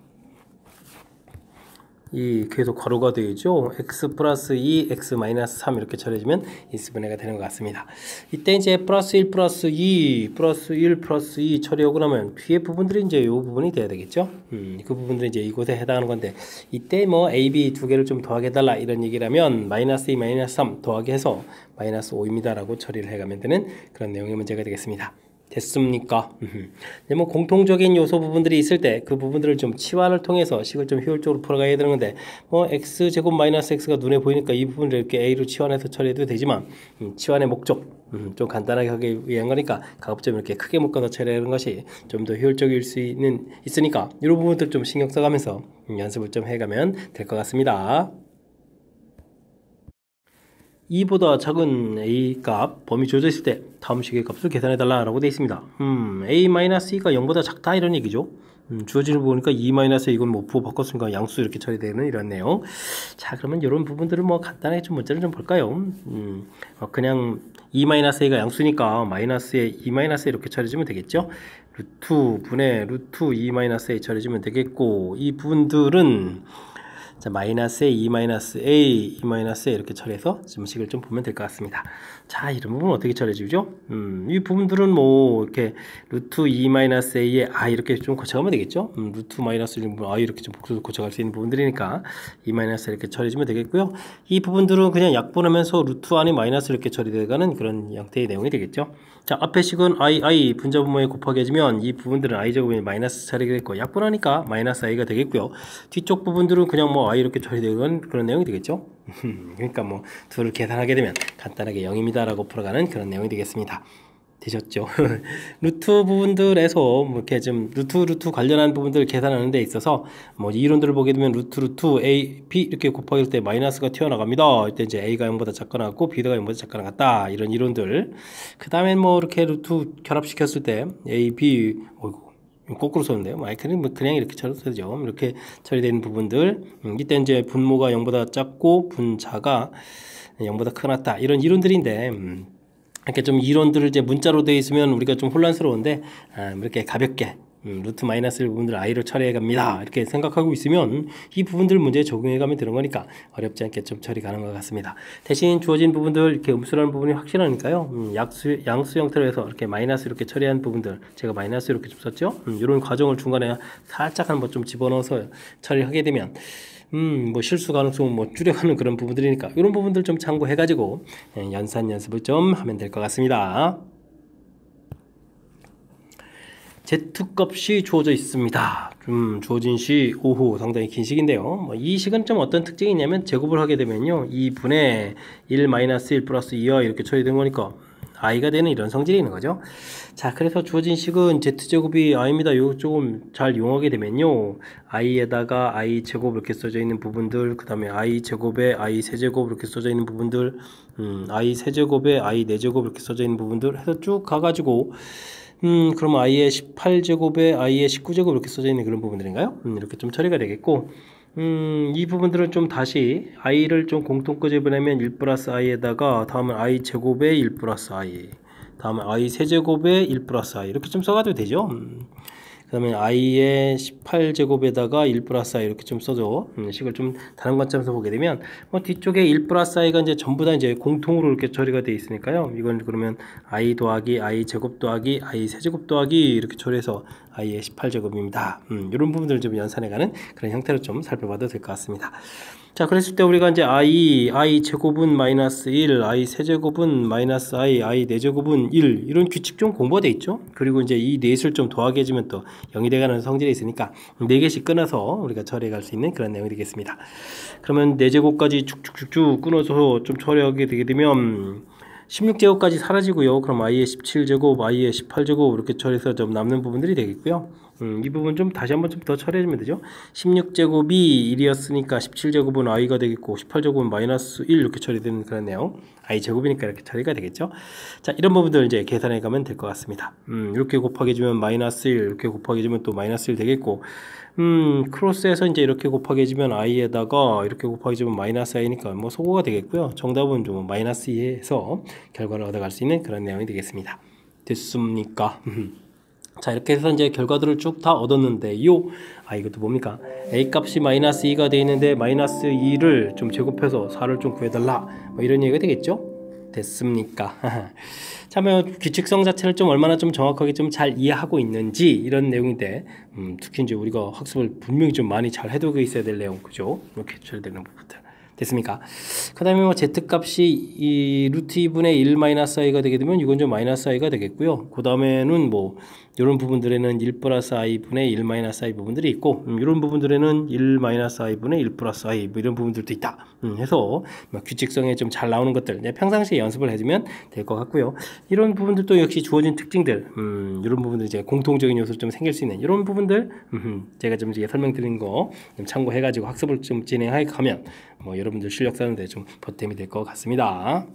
이 계속 괄호가 되죠. x 플러스 2, x 마이너스 3 이렇게 처리해주면 인수분해가 되는 것 같습니다. 이때 이제 플러스 1 플러스 2 플러스 1 플러스 2 처리하고 나면 뒤에 부분들이 이제 이 부분이 돼야 되겠죠. 그 부분들이 이제 이곳에 해당하는 건데, 이때 뭐 a, b 두 개를 좀 더하게 해달라 이런 얘기라면 마이너스 2, 마이너스 3 더하기 해서 마이너스 5입니다 라고 처리를 해가면 되는 그런 내용의 문제가 되겠습니다. 됐습니까? 뭐 공통적인 요소 부분들이 있을 때 그 부분들을 좀 치환을 통해서 식을 좀 효율적으로 풀어가야 되는 건데, 뭐 x제곱 마이너스 x가 눈에 보이니까 이 부분을 이렇게 a로 치환해서 처리해도 되지만, 치환의 목적 좀 간단하게 하기 위한 거니까 가급적 이렇게 크게 묶어서 처리하는 것이 좀 더 효율적일 수 있으니까 이런 부분들 좀 신경 써가면서 연습을 좀 해가면 될 것 같습니다. 2보다 작은 a 값 범위 주어져 있을 때 다음 식의 값을 계산해 달라고 되어 있습니다. a-2가 0보다 작다 이런 얘기죠. 주어지는 거 보니까 2- 이건 뭐 부호 바꿨으니까 양수 이렇게 처리되는 이런 내용. 자, 그러면 이런 부분들을 뭐 간단하게 좀 문제를 좀 볼까요? 그냥 2-a가 양수니까 마이너스에 2- 이렇게 처리해주면 되겠죠. 루트 분의 루트 2-a 처리해주면 되겠고, 이 부분들은 자, 마이너스에 2-a, 2-a 이렇게 처리해서 식을 좀 보면 될 것 같습니다. 자, 이런 부분 어떻게 처리해주죠? 이 부분들은 뭐 이렇게 루트 2-a에 이렇게 좀 고쳐가면 되겠죠? 루트 마이너스 1 이렇게 좀 고쳐갈 수 있는 부분들이니까 2- 이렇게 처리해주면 되겠고요. 이 부분들은 그냥 약분하면서 루트 안에 마이너스 이렇게 처리되어가는 그런 형태의 내용이 되겠죠. 자, 앞에 식은 i 분자분모에 곱하기 해주면 이 부분들은 i제곱에 마이너스 처리가 됐고, 약분하니까 마이너스 i가 되겠고요. 뒤쪽 부분들은 그냥 뭐 i 이렇게 처리되는 그런 내용이 되겠죠. 그러니까 뭐 둘을 계산하게 되면 간단하게 0입니다 라고 풀어가는 그런 내용이 되겠습니다. 되셨죠? 루트 부분들에서 뭐 이렇게 좀 루트 관련한 부분들을 계산하는 데 있어서 뭐 이론들을 보게 되면 루트 a, b 이렇게 곱하기 할 때 마이너스가 튀어나갑니다. 이때 이제 a가 0보다 작거나 같고 b가 0보다 작거나 같다 이런 이론들. 그 다음에 뭐 이렇게 루트 결합시켰을 때 a, b 거꾸로 썼는데요. 마이크는 뭐 그냥 이렇게 처리되죠. 이렇게 처리되는 부분들. 이때 이제 분모가 0보다 작고 분자가 0보다 크다 이런 이론들인데, 이렇게 좀 이론들을 이제 문자로 되어 있으면 우리가 좀 혼란스러운데, 이렇게 가볍게 루트 마이너스 1 부분들 i로 처리해 갑니다. 이렇게 생각하고 있으면 이 부분들 문제에 적용해 가면 되는 거니까 어렵지 않게 좀 처리 가능한 것 같습니다. 대신 주어진 부분들 이렇게 음수라는 부분이 확실하니까요. 양수 형태로 해서 이렇게 마이너스 이렇게 처리한 부분들 제가 마이너스 이렇게 좀 썼죠. 이런 과정을 중간에 살짝 한번 좀 집어넣어서 처리하게 되면 뭐 실수 가능성은 뭐 줄여가는 그런 부분들이니까 이런 부분들 좀 참고해 가지고 연산 연습을 좀 하면 될 것 같습니다. Z값이 주어져 있습니다. 주어진 식 5호 상당히 긴 식인데요. 이 식은 좀 어떤 특징이 있냐면 제곱을 하게 되면요. 2분의 1-1 플러스 2와 이렇게 처리된 거니까 i가 되는 이런 성질이 있는 거죠. 자, 그래서 주어진 식은 z제곱이 i입니다. 이거 조금 잘 이용하게 되면요. i에다가 i 제곱 이렇게 써져 있는 부분들, 그 다음에 i 제곱에 i 세제곱 이렇게 써져 있는 부분들, i 세제곱에 i 네제곱 이렇게 써져 있는 부분들 해서 쭉 가가지고 그럼 i의 18제곱에 i의 19제곱 이렇게 써져 있는 그런 부분들인가요? 이렇게 좀 처리가 되겠고, 이 부분들은 좀 다시 i를 좀 공통 끄집어내면 1 플러스 i에다가 다음은 i 제곱에 1 플러스 i, 다음에 i 세제곱에 1 플러스 i 이렇게 좀 써가도 되죠. 그 다음에 i의 18제곱에다가 1 플러스 i 이렇게 좀 써줘. 식을 좀 다른 관점에서 보게 되면 뒤쪽에 1 플러스 i가 이제 전부 다 이제 공통으로 이렇게 처리가 되어 있으니까요. 이건 그러면 i 더하기 i 제곱 더하기 i 세제곱 더하기 이렇게 처리해서 i의 18제곱입니다. 이런 부분들을 좀 연산해가는 그런 형태로 좀 살펴봐도 될 것 같습니다. 자, 그랬을 때 우리가 이제 i 제곱은 마이너스 1, i 세제곱은 마이너스 i 네제곱은 1 이런 규칙 좀 공부가 돼 있죠. 그리고 이제 이 넷을 좀 더하게 해주면 또 0이 돼가는 성질이 있으니까 4개씩 끊어서 우리가 처리해 갈 수 있는 그런 내용이 되겠습니다. 그러면 4제곱까지 쭉쭉쭉쭉 끊어서 좀 처리하게 되게 되면 16제곱까지 사라지고요. 그럼 i의 17제곱, i의 18제곱 이렇게 처리해서 좀 남는 부분들이 되겠고요. 이 부분 좀 다시 한번 좀 더 처리해주면 되죠. 16제곱이 1이었으니까 17제곱은 i가 되겠고 18제곱은 마이너스 1 이렇게 처리되는 그런 내용. i 제곱이니까 이렇게 처리가 되겠죠. 자, 이런 부분들 이제 계산해 가면 될 것 같습니다. 이렇게 곱하기 해주면 마이너스 1, 이렇게 곱하기 해주면 또 마이너스 1 되겠고, 크로스해서 이제 이렇게 곱하기 해주면 i에다가 이렇게 곱하기 해주면 마이너스 i니까 뭐 소거가 되겠고요. 정답은 좀 마이너스 2에서 결과를 얻어갈 수 있는 그런 내용이 되겠습니다. 됐습니까? 자, 이렇게 해서 이제 결과들을 쭉 다 얻었는데요. 이것도 뭡니까? a 값이 마이너스 2가 되어 있는데 마이너스 2를 좀 제곱해서 4를 좀 구해달라. 뭐 이런 얘기가 되겠죠? 됐습니까? 자, 뭐 규칙성 자체를 좀 얼마나 좀 정확하게 좀 잘 이해하고 있는지 이런 내용인데, 특히 이제 우리가 학습을 분명히 좀 많이 잘 해두고 있어야 될 내용, 그죠? 이렇게 처리되는 부분들. 됐습니까? 그 다음에 뭐 z값이 이 루트 2분의 1 마이너스 i가 되게 되면 이건 좀 마이너스 i가 되겠고요. 그 다음에는 뭐 이런 부분들에는 1 플러스 i분의 1 마이너스 i 부분들이 있고, 이런 부분들에는 1 마이너스 i분의 1 플러스 i 뭐 이런 부분들도 있다. 해서 뭐 규칙성에 좀 잘 나오는 것들 평상시에 연습을 해주면 될 것 같고요. 이런 부분들도 역시 주어진 특징들, 이런 부분들 이제 공통적인 요소 좀 생길 수 있는 이런 부분들, 제가 좀 이제 설명드린 거 좀 참고해가지고 학습을 좀 진행해 가면 뭐 여러분들 실력 쌓는데 좀 보탬이 될 것 같습니다.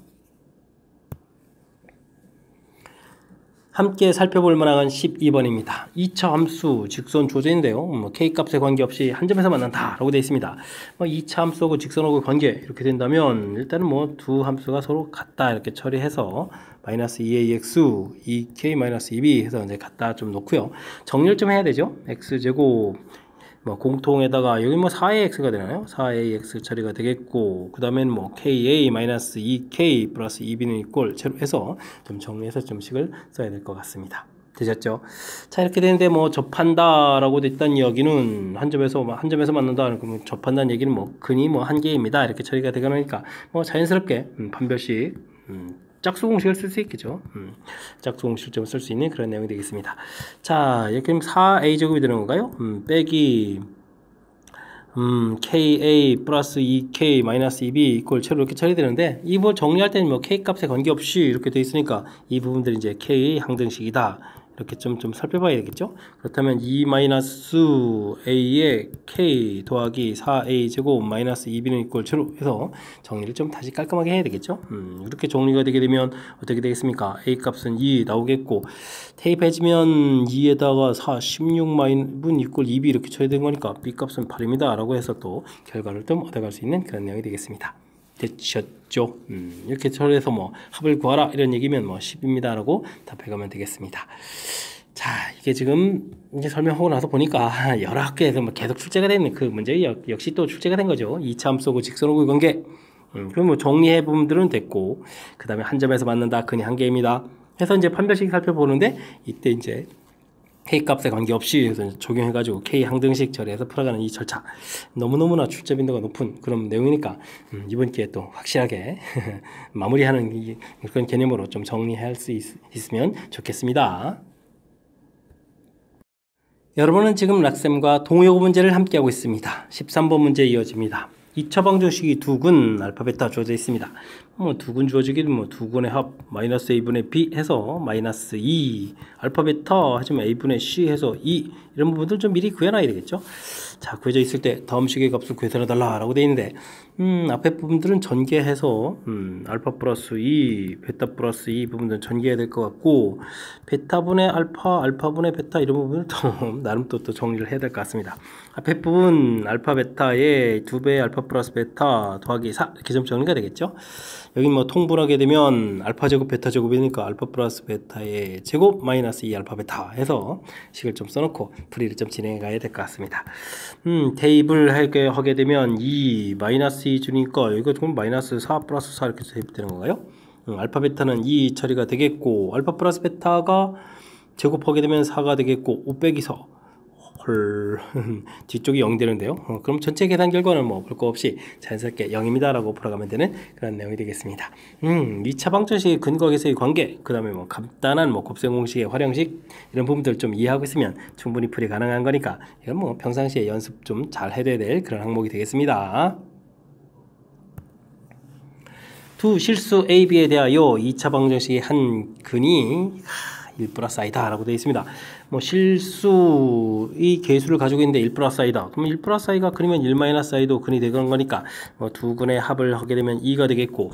함께 살펴볼 만한 12번입니다. 2차 함수 직선 조제인데요. K값에 관계없이 한 점에서 만난다 라고 되어 있습니다. 2차 함수하고 직선하고 관계 이렇게 된다면 일단은 뭐 두 함수가 서로 같다 이렇게 처리해서 마이너스 2ax, 2k 마이너스 2b 해서 이제 갖다 좀 놓고요. 정리를 좀 해야 되죠. x제곱 뭐 공통에다가 여기 뭐 4ax가 되나요? 4ax 처리가 되겠고, 그 다음엔 뭐 ka 마이너스 2k 플러스 2b는 이꼴 채로 해서 좀 정리해서 좀 식을 써야 될 것 같습니다. 되셨죠? 자, 이렇게 되는데 뭐 접한다라고 됐던 여기는 한 점에서 만난다. 그러면 접한다는 얘기는 뭐 근이 뭐 한 개입니다. 이렇게 처리가 되니까 뭐 자연스럽게 판별식 짝수 공식을 쓸 수 있겠죠. 짝수 공식을 좀 쓸 수 있는 그런 내용이 되겠습니다. 자, 이렇게 4a 제곱이 되는 건가요? 빼기 ka 플러스 2k 마이너스 2b 이꼴 채로 이렇게 처리되는데, 이 부분 정리할 때는 뭐 k 값에 관계없이 이렇게 되어 있으니까 이 부분들이 이제 k 항등식이다. 이렇게 좀 살펴봐야 되겠죠. 그렇다면 2 마이너스 a의 k 더하기 4a 제곱 마이너스 2b는 이꼴 제로 해서 정리를 좀 다시 깔끔하게 해야 되겠죠. 이렇게 정리가 되게 되면 어떻게 되겠습니까? a 값은 2 나오겠고, 대입해주면 2에다가 4 16분 이꼴 2b 이렇게 처리된 거니까 b 값은 8입니다 라고 해서 또 결과를 좀 얻어갈 수 있는 그런 내용이 되겠습니다. 되셨죠? 이렇게 처리해서 뭐 합을 구하라 이런 얘기면 뭐 10입니다 라고 답해가면 되겠습니다. 자, 이게 지금 이제 설명하고 나서 보니까 여러 학교에서 뭐 계속 출제가 되는 그 문제 역시 또 출제가 된 거죠. 2차 함수하고 직선하고 관계. 그럼 뭐 정리해 보면 됐고, 그 다음에 한 점에서 맞는다. 근이 한 개입니다. 해서 이제 판별식 살펴보는데, 이때 이제 K 값에 관계없이 해서 적용해가지고 K 항등식 처리해서 풀어가는 이 절차. 너무너무나 출제 빈도가 높은 그런 내용이니까, 이번 기회에 또 확실하게 마무리하는 그런 개념으로 좀 정리할 수 있으면 좋겠습니다. 여러분은 지금 락쌤과 동의어구 문제를 함께하고 있습니다. 13번 문제 이어집니다. 2차 방정식이 두근 알파 베타 주어져 있습니다. 뭐 두근 주어지기는 뭐 두근의 합 마이너스 a분의 b 해서 마이너스 2 알파 베타 하지만 a분의 c 해서 2 이런 부분들 좀 미리 구해놔야 되겠죠. 자, 구해져 있을 때 다음 식의 값을 구해서 달라 라고 되어 있는데 앞에 부분들은 전개해서 알파 플러스 2 베타 플러스 2 부분들은 전개해야 될 것 같고 베타분의 알파 알파분의 베타 이런 부분을 또 나름 또 정리를 해야 될 것 같습니다. 앞에 부분 알파 베타의 2배 알파 플러스 베타 더하기 4 이렇게 좀 정리가 되겠죠. 여기 뭐 통분하게 되면 알파 제곱 베타 제곱이니까 알파 플러스 베타의 제곱 마이너스 2 알파 베타 해서 식을 좀 써놓고 풀이를 좀 진행해 가야 될 것 같습니다. 대입을 하게 되면 2 마이너스 2 주니까 이거 좀 마이너스 4 플러스 4 이렇게 대입되는 건가요? 알파 베타는 2 처리가 되겠고 알파 플러스 베타가 제곱하게 되면 4가 되겠고 5 빼기 4 헐 뒤쪽이 0 되는데요. 그럼 전체 계산 결과는 뭐 볼 거 없이 자연스럽게 0입니다 라고 풀어가면 되는 그런 내용이 되겠습니다. 2차 방정식의 근거에서의 관계, 그 다음에 뭐 간단한 뭐 곱셈 공식의 활용식 이런 부분들 좀 이해하고 있으면 충분히 풀이 가능한 거니까 이건 뭐 평상시에 연습 좀 잘 해둬야 될 그런 항목이 되겠습니다. 두 실수 A, B에 대하여 2차 방정식의 한 근이 1 플러스 i다 라고 되어 있습니다. 뭐 실수의 개수를 가지고 있는데 1 플러스 i다. 그럼 1 플러스 i가 근이면 1 마이너스 i도 근이 되는 거니까 뭐 두 근의 합을 하게 되면 2가 되겠고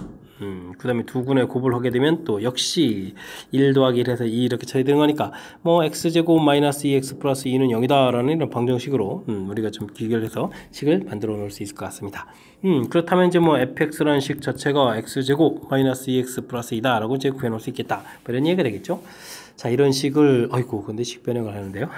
그 다음에 두 근의 곱을 하게 되면 또 역시 1 더하기 1 해서 2 이렇게 처리되는 거니까 뭐 x제곱 마이너스 2x 플러스 2는 0이다 라는 이런 방정식으로 우리가 좀 비교해서 식을 만들어 놓을 수 있을 것 같습니다. 그렇다면 이제 뭐 fx라는 식 자체가 x제곱 마이너스 2x 플러스 2다 라고 이제 구해 놓을 수 있겠다 이런 얘기가 되겠죠. 자, 이런 식을 아이고 근데 식 변형을 하는데요.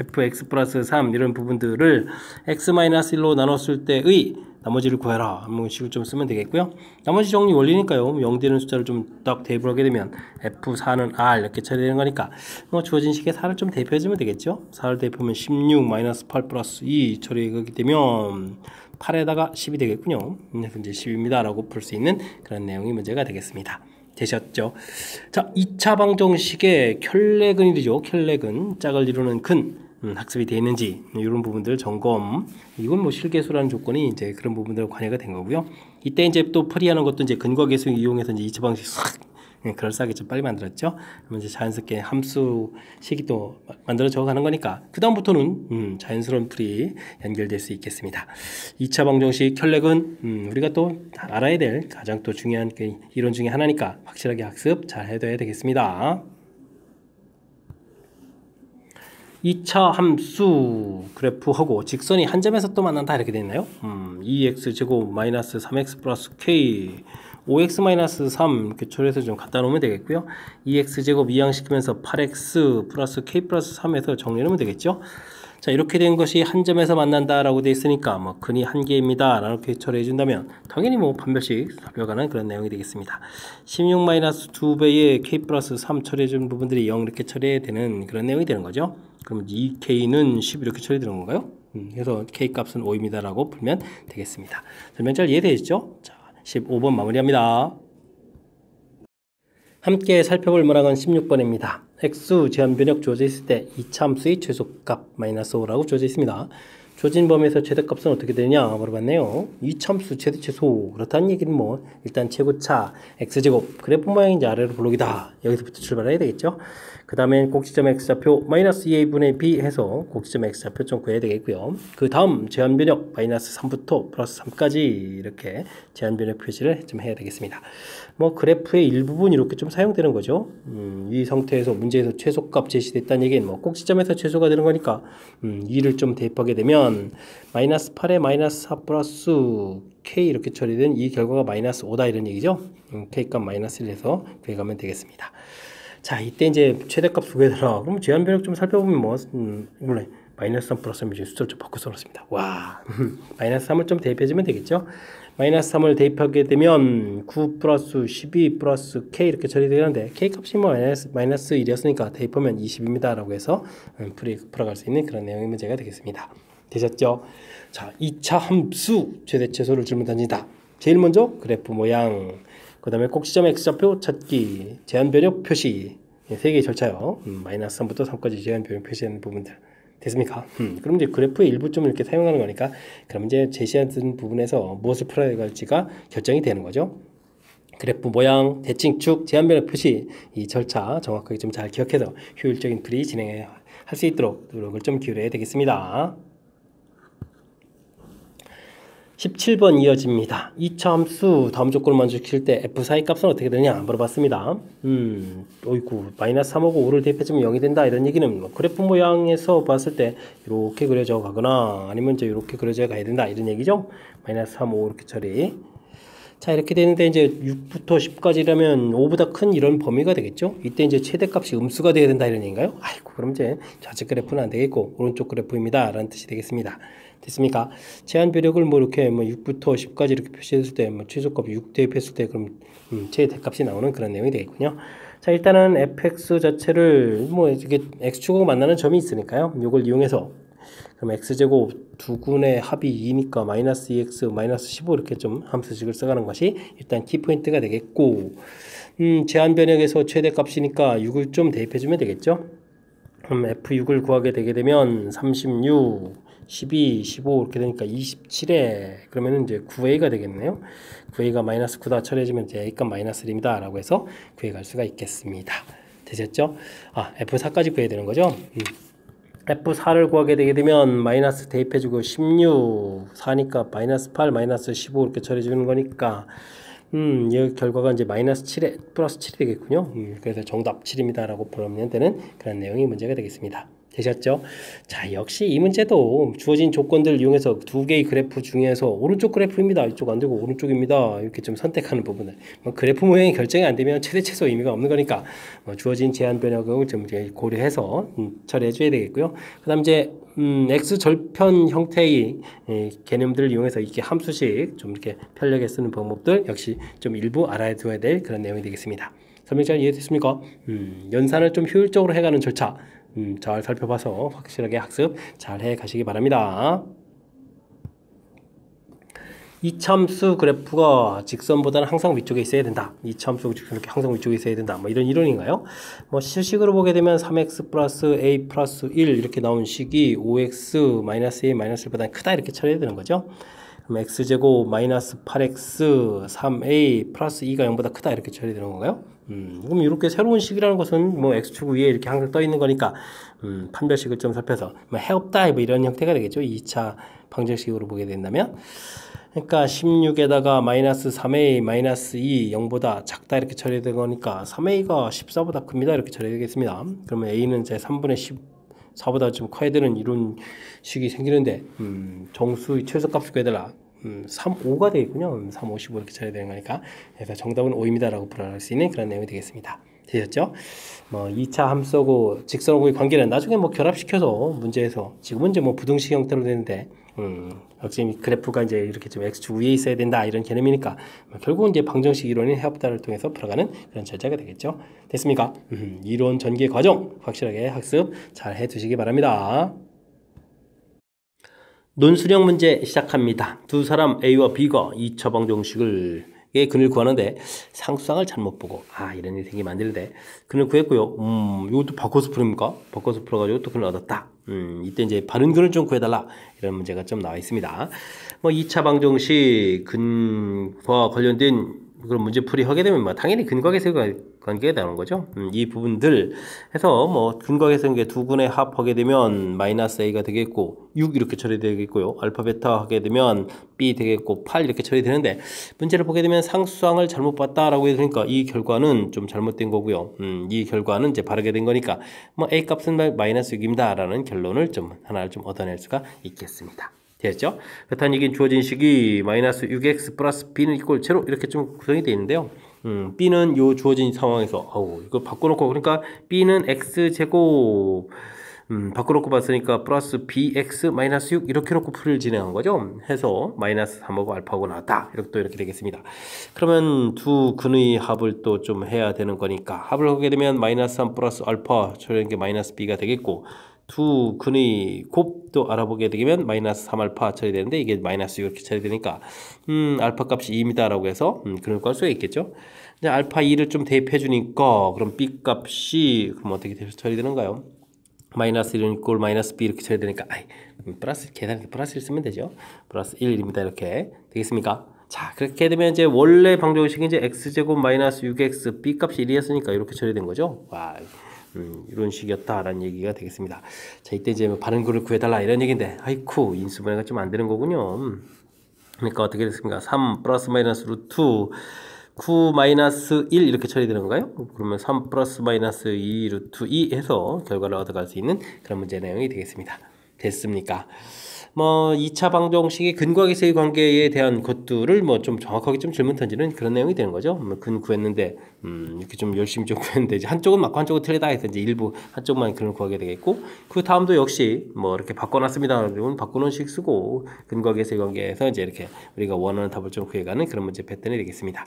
fx 플러스 3 이런 부분들을 x-1로 나눴을 때의 나머지를 구해라 한번 식을 좀 쓰면 되겠고요. 나머지 정리 원리니까요. 0 되는 숫자를 좀 딱 대입을 하게 되면 f4는 r 이렇게 처리되는 거니까 뭐 주어진 식에 4를 좀 대입해주면 되겠죠. 4를 대입하면 16 마이너스 8 플러스 2 처리하게 되면 8에다가 10이 되겠군요. 그래서 이제 10입니다 라고 풀 수 있는 그런 내용이 문제가 되겠습니다. 되셨죠? 자, 2차 방정식의 켤레근이 되죠. 켤레근, 짝을 이루는 근, 학습이 되어 있는지 이런 부분들 점검. 이건 뭐 실계수라는 조건이 이제 그런 부분들 관여가 된 거고요. 이때 이제 또 풀이하는 것도 이제 근거 계수 이용해서 이제 2차 방정식 싹 그럴싸하게 좀 빨리 만들었죠. 그러면 이제 자연스럽게 함수식이 또 만들어져 가는 거니까 그 다음부터는 자연스러운 풀이 연결될 수 있겠습니다. 2차 방정식 켤레근 우리가 또 알아야 될 가장 또 중요한 그 이론 중에 하나니까 확실하게 학습 잘 해둬야 되겠습니다. 2차 함수 그래프하고 직선이 한 점에서 또 만난다 이렇게 되어 있나요? 2x제곱 마이너스 3x 플러스 k 5x-3 이렇게 처리해서 좀 갖다 놓으면 되겠고요. 2x제곱 이항시키면서 8x 플러스 k 플러스 3에서 정리하면 되겠죠. 자, 이렇게 된 것이 한 점에서 만난다 라고 되어 있으니까 뭐 근이 한 개입니다 이렇게 처리해 준다면 당연히 뭐 판별식 살펴가는 그런 내용이 되겠습니다. 16-2배의 k 플러스 3 처리해 준 부분들이 0 이렇게 처리해야 되는 그런 내용이 되는 거죠. 그럼 2k는 10 이렇게 처리되는 건가요? 그래서 k 값은 5입니다 라고 풀면 되겠습니다. 설명 잘 이해되시죠? 자, 15번 마무리합니다. 함께 살펴볼 문항은 16번입니다. x 제한 변역 주어져 있을 때 2차 함수의 최소값 마이너스 5라고 주어져 있습니다. 주어진 범위에서 최대값은 어떻게 되냐 물어봤네요. 2차 함수 최대 최소 그렇다는 얘기는 뭐 일단 최고차 x제곱 그래프 모양이 이제 아래로 블록이다. 여기서부터 출발해야 되겠죠. 그 다음에 꼭지점 x좌표 마이너스 2a분의 b 해서 꼭지점 x좌표 좀 구해야 되겠고요. 그 다음 제한 변역 마이너스 3부터 플러스 3까지 이렇게 제한 변역 표시를 좀 해야 되겠습니다. 뭐 그래프의 일부분 이렇게 좀 사용되는 거죠. 이 상태에서 문제에서 최소값 제시됐다는 얘기는 뭐 꼭지점에서 최소가 되는 거니까 2를 좀 대입하게 되면 마이너스 8에 마이너스 4 플러스 k 이렇게 처리된 이 결과가 마이너스 5다 이런 얘기죠. k값 마이너스 1에서 구해가면 되겠습니다. 자, 이때 이제 최대값 구해달라. 그럼 제한 변역 좀 살펴보면 뭐, 물론 마이너스 3 플러스 3 이제 숫자를 좀 바꿔 써놨습니다. 와, 마이너스 3을 좀 대입해주면 되겠죠? 마이너스 3을 대입하게 되면 9 플러스 12 플러스 k 이렇게 처리되는데 k 값이 뭐 마이너스 1이었으니까 대입하면 20입니다. 라고 해서 풀어갈 수 있는 그런 내용의 문제가 되겠습니다. 되셨죠? 자, 2차 함수 최대 최소를 질문 던진다. 제일 먼저 그래프 모양, 그 다음에 꼭지점 x좌표 찾기, 제한 변역 표시, 세 개의 절차요. 마이너스 3부터 3까지 제한 변역 표시하는 부분들. 됐습니까? 그럼 이제 그래프의 일부 좀 이렇게 사용하는 거니까, 그럼 이제 제시하는 부분에서 무엇을 풀어야 할지가 결정이 되는 거죠. 그래프 모양, 대칭축, 제한 변역 표시, 이 절차 정확하게 좀 잘 기억해서 효율적인 풀이 진행할 수 있도록 노력을 좀 기울여야 되겠습니다. 17번 이어집니다. 2차 함수 다음 조건을 만족시킬 때 f 사이 값은 어떻게 되느냐 물어봤습니다. 어이구, 마이너스 3하고 5를 대입해주면 0이 된다 이런 얘기는 뭐 그래프 모양에서 봤을 때 이렇게 그려져 가거나 아니면 이제 이렇게 그려져 가야 된다 이런 얘기죠. 마이너스 3, 5 이렇게 처리. 자, 이렇게 되는데 이제 6부터 10까지라면 5보다 큰 이런 범위가 되겠죠. 이때 이제 최대값이 음수가 돼야 된다 이런 얘기인가요? 아이고, 그럼 이제 좌측 그래프는 안 되겠고 오른쪽 그래프입니다 라는 뜻이 되겠습니다. 됐습니까? 제한 변역을 뭐 이렇게 뭐 6부터 10까지 이렇게 표시했을 때 뭐 최소값 6 대입했을 때 그럼 최대값이 나오는 그런 내용이 되겠군요. 자, 일단은 fx 자체를 뭐 이게 x축하고 만나는 점이 있으니까요. 이걸 이용해서 그럼 x제곱 두 군의 합이 2니까 마이너스 2x 마이너스 15 이렇게 좀 함수식을 써가는 것이 일단 키포인트가 되겠고, 제한 변역에서 최대값이니까 6을 좀 대입해주면 되겠죠. 그럼 f6을 구하게 되게 되면 36 12, 15 이렇게 되니까 27에 그러면은 이제 9a가 되겠네요. 9a가 마이너스 9다 처리해주면 이제 a값 마이너스 1입니다 라고 해서 구해갈 수가 있겠습니다. 되셨죠? 아, f4까지 구해야 되는 거죠? f4를 구하게 되게 되면 마이너스 대입해주고 16, 4니까 마이너스 8, 마이너스 15 이렇게 처리해주는 거니까 이 결과가 이제 마이너스 7에 플러스 7이 되겠군요. 그래서 정답 7입니다 라고 보면 되는 그런 내용이 문제가 되겠습니다. 되셨죠? 자, 역시 이 문제도 주어진 조건들을 이용해서 두 개의 그래프 중에서 오른쪽 그래프입니다. 이쪽 안 되고 오른쪽입니다. 이렇게 좀 선택하는 부분을. 그래프 모양이 결정이 안 되면 최대 최소 의미가 없는 거니까 주어진 제한 변역을 좀 고려해서 처리해 줘야 되겠고요. 그 다음 이제 X 절편 형태의 개념들을 이용해서 이렇게 함수식 좀 이렇게 편리하게 쓰는 방법들 역시 좀 일부 알아둬야 될 그런 내용이 되겠습니다. 설명 잘 이해됐습니까? 연산을 좀 효율적으로 해가는 절차 잘 살펴봐서 확실하게 학습 잘 해 가시기 바랍니다. 이참수 그래프가 직선보다는 항상 위쪽에 있어야 된다. 이참수 이렇게 항상 위쪽에 있어야 된다. 뭐 이런 이론인가요? 뭐 실식으로 보게 되면 3x 플러스 a 플러스 1 이렇게 나온 식이 5x 마이너스 a 마이너스 1보다 크다 이렇게 처리해야 되는 거죠. 그럼 x제곱 마이너스 8x 3a 플러스 2가 0보다 크다 이렇게 처리되는 건가요? 그럼 이렇게 새로운 식이라는 것은 뭐 x축 위에 이렇게 항상 떠 있는 거니까 판별식을 좀 살펴서 뭐 해없다 뭐 이런 형태가 되겠죠. 2차 방정식으로 보게 된다면. 그러니까 16에다가 마이너스 3a 마이너스 2 0보다 작다 이렇게 처리된 거니까 3a가 14보다 큽니다 이렇게 처리되겠습니다. 그러면 a는 이제 3분의 14보다 좀 커야 되는 이런 식이 생기는데 정수의 최소값을 구해달라. 3, 5가 되겠군요. 3, 5, 15 이렇게 처리되는 거니까. 그래서 정답은 5입니다 라고 불어날 수 있는 그런 내용이 되겠습니다. 되셨죠? 뭐 2차 함수하고 직선하고의 관계는 나중에 뭐 결합시켜서 문제에서 지금은 이제 뭐 부등식 형태로 되는데 역시 그래프가 이제 이렇게 좀 x축 위에 있어야 된다 이런 개념이니까 결국은 이제 방정식 이론인 해업다를 통해서 풀어가는 그런 절차가 되겠죠. 됐습니까? 이론 전개 과정 확실하게 학습 잘 해두시기 바랍니다. 논술형 문제 시작합니다. 두 사람 A와 B가 2차 방정식의 근을 구하는데 상수항을 잘못 보고 이런 일이 생기면 안 되는데 근을 구했고요. 이것도 바꿔서 풀입니까? 바꿔서 풀어가지고 또 근을 얻었다. 이때 이제 바른 근을 좀 구해달라 이런 문제가 좀 나와 있습니다. 뭐 2차 방정식 근과 관련된 그런 문제 풀이하게 되면 뭐 당연히 근과 관계가 나오는 거죠. 이 부분들 해서 뭐 근과 계수관계 두 근의 합하게 되면 마이너스 a가 되겠고 6 이렇게 처리되겠고요. 알파 베타 하게 되면 b 되겠고 8 이렇게 처리되는데 문제를 보게 되면 상수항을 잘못 봤다라고 했으니까 이 결과는 좀 잘못된 거고요. 이 결과는 이제 바르게 된 거니까 뭐 a 값은 마이너스 6입니다라는 결론을 좀 하나를 좀 얻어낼 수가 있겠습니다. 됐죠? 그렇다는 얘기는 주어진 식이 마이너스 6x 플러스 b는 이꼴 제로 이렇게 좀 구성이 되어 있는데요. b는 요 주어진 상황에서 이거 바꿔놓고 그러니까 b는 x제곱 바꿔놓고 봤으니까 플러스 bx 마이너스 6 이렇게 놓고 풀이를 진행한 거죠. 해서 마이너스 3하고 알파하고 나왔다. 이렇게 또 이렇게 되겠습니다. 그러면 두 근의 합을 또 좀 해야 되는 거니까 합을 하게 되면 마이너스 3 플러스 알파 처리하는 게 마이너스 b가 되겠고 두 근의 곱도 알아보게 되면 마이너스 3알파 처리되는데 이게 마이너스 6 이렇게 처리되니까 알파 값이 2입니다 라고 해서 근을 구할 수가 있겠죠. 이제 알파 2를 좀 대입해 주니까 그럼 b 값이 그럼 어떻게 처리되는가요? 마이너스 1은 이꼴 마이너스 b 이렇게 처리되니까 플러스 계산해서 플러스 1 쓰면 되죠. 플러스 1입니다 이렇게 되겠습니까? 자 그렇게 되면 이제 원래 방정식이 이제 x제곱 마이너스 6x b 값이 1이었으니까 이렇게 처리된 거죠. 와. 이런 식이었다라는 얘기가 되겠습니다. 자, 이때 이제 바른근을 구해달라 이런 얘기인데, 아이쿠, 인수분해가 좀 안 되는 거군요. 그러니까 어떻게 됐습니까? 3 플러스 마이너스 루트 9 마이너스 1 이렇게 처리되는 건가요? 그러면 3 플러스 마이너스 2 루트 2 해서 결과를 얻어갈 수 있는 그런 문제 내용이 되겠습니다. 됐습니까? 뭐 2차 방정식의 근과 계수의 관계에 대한 것들을 뭐 좀 정확하게 좀 질문 던지는 그런 내용이 되는 거죠. 근 구했는데 이렇게 좀 열심히 좀 구했는데 이제 한쪽은 맞고 한쪽은 틀리다 해서 이제 일부 한쪽만 그런 구하게 되겠고 그 다음도 역시 뭐 이렇게 바꿔놨습니다. 그러면 바꾸는 식 쓰고 근과 계수의 관계에서 이제 이렇게 우리가 원하는 답을 좀 구해가는 그런 문제 패턴이 되겠습니다.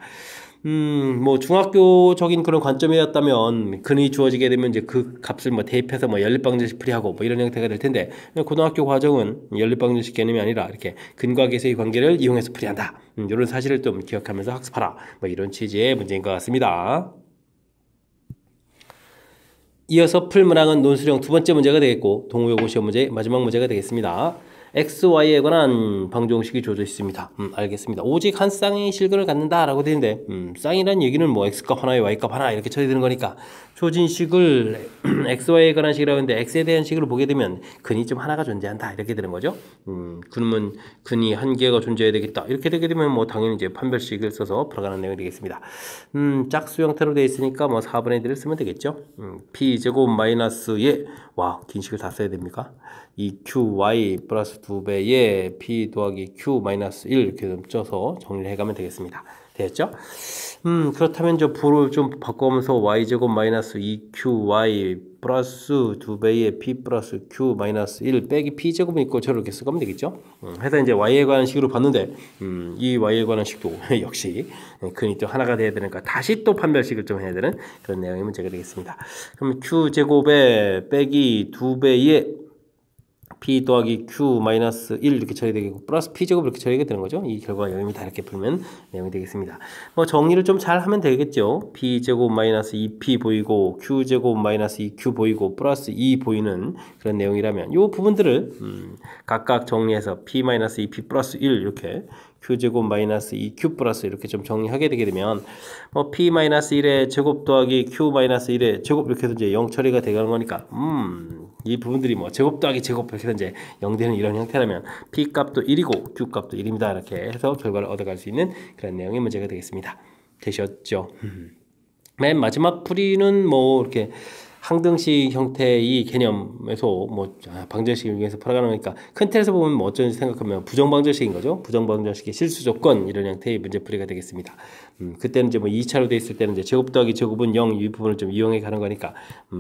뭐 중학교적인 그런 관점이었다면 근이 주어지게 되면 이제 그 값을 뭐 대입해서 뭐 연립방정식 풀이하고 뭐 이런 형태가 될 텐데 고등학교 과정은 연립방정식 개념이 아니라 이렇게 근과 계수의 관계를 이용해서 풀이한다. 이런 사실을 좀 기억하면서 학습하라. 뭐 이런 취지의 문제인 것 같습니다. 이어서 풀 문항은 논술형 두 번째 문제가 되겠고 동호여고 시험 문제 마지막 문제가 되겠습니다. x, y에 관한 방정식이 주어져 있습니다. 알겠습니다. 오직 한 쌍의 실근을 갖는다라고 되는데 쌍이라는 얘기는 뭐 x값 하나에 y값 하나 이렇게 처리되는 거니까 주어진 식을 x, y에 관한 식이라고 하는데 x에 대한 식으로 보게 되면 근이 좀 하나가 존재한다 이렇게 되는 거죠. 그러면 근이 한 개가 존재해야 되겠다 이렇게 되게 되면 뭐 당연히 이제 판별식을 써서 풀어가는 내용이 되겠습니다. 짝수 형태로 되어 있으니까 뭐 4분의 1을 쓰면 되겠죠. p제곱 마이너스 예 와 긴 식을 다 써야 됩니까? 2qy 플러스 2배의 p 더하기 q 마이너스 1 이렇게 좀 쪄서 정리를 해가면 되겠습니다. 됐죠? 그렇다면 저 부를 좀 바꿔면서 y제곱 마이너스 2qy 플러스 2배의 p 플러스 q 마이너스 1 빼기 p제곱이 있고 저렇게 쓰면 되겠죠? 해서 이제 y에 관한 식으로 봤는데 이 y에 관한 식도 역시 근이 또 하나가 돼야 되니까 다시 또 판별식을 좀 해야 되는 그런 내용의 문제가 되겠습니다. 그럼 q제곱에 빼기 2배의 p 더하기 q 마이너스 1 이렇게 처리되고 플러스 p제곱 이렇게 처리가 되는 거죠. 이 결과 영입니다. 이렇게 풀면 내용이 되겠습니다. 뭐 정리를 좀 잘 하면 되겠죠. p제곱 마이너스 2p 보이고 q제곱 마이너스 2q 보이고 플러스 2 보이는 그런 내용이라면 이 부분들을 각각 정리해서 p 마이너스 2p 플러스 1 이렇게 q제곱 마이너스 2q 플러스 이렇게 좀 정리하게 되게 되면 뭐 p 마이너스 1의 제곱 더하기 q 마이너스 1의 제곱 이렇게 해서 이제 0 처리가 되는 거니까 이 부분들이 뭐 제곱 더하기 제곱 이렇게 해서 이제 0 되는 이런 형태라면 p 값도 1이고 q 값도 1입니다. 이렇게 해서 결과를 얻어갈 수 있는 그런 내용의 문제가 되겠습니다. 되셨죠? 맨 마지막 풀이는 뭐 이렇게 항등식 형태의 개념에서 뭐 방정식을 이용해서 풀어가는 거니까 큰 틀에서 보면 뭐 어쩐지 생각하면 부정방정식인 거죠. 부정방정식의 실수조건 이런 형태의 문제풀이가 되겠습니다. 그때는 이제 뭐 2차로 돼 있을 때는 이제 제곱 더하기 제곱은 0 이 부분을 좀 이용해 가는 거니까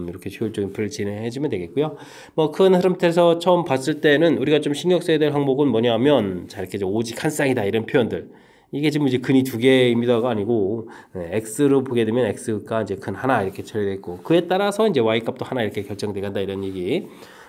이렇게 효율적인 풀이를 진행해 주면 되겠고요. 뭐 큰 흐름에서 처음 봤을 때는 우리가 좀 신경 써야 될 항목은 뭐냐면 자 이렇게 오직 한 쌍이다 이런 표현들. 이게 지금 이제 근이 두 개입니다가 아니고 x로 보게 되면 x가 이제 근 하나 이렇게 처리되어 있고 그에 따라서 이제 y 값도 하나 이렇게 결정돼 간다 이런 얘기.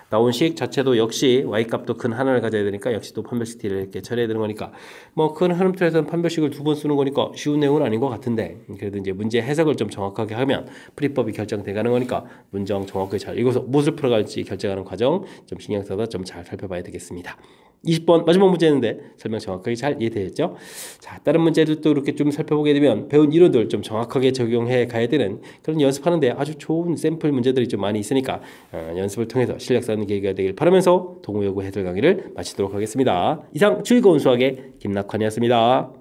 나온 식 자체도 역시 y 값도 근 하나를 가져야 되니까 역시 또 판별식 T를 이렇게 처리해야 되는 거니까 뭐 큰 흐름 틀에서는 판별식을 두 번 쓰는 거니까 쉬운 내용은 아닌 것 같은데 그래도 이제 문제 해석을 좀 정확하게 하면 풀이법이 결정돼 가는 거니까 문장 정확하게 잘 읽어서 무엇을 풀어갈지 결정하는 과정 좀 신경 써서 좀 잘 살펴봐야 되겠습니다. 20번 마지막 문제였는데 설명 정확하게 잘 이해되었죠? 자, 다른 문제들도 이렇게 좀 살펴보게 되면 배운 이론들 좀 정확하게 적용해 가야 되는 그런 연습하는데 아주 좋은 샘플 문제들이 좀 많이 있으니까 연습을 통해서 실력 쌓는 계기가 되길 바라면서 동호여고 해설 강의를 마치도록 하겠습니다. 이상 즐거운 수학의 김낙환이었습니다.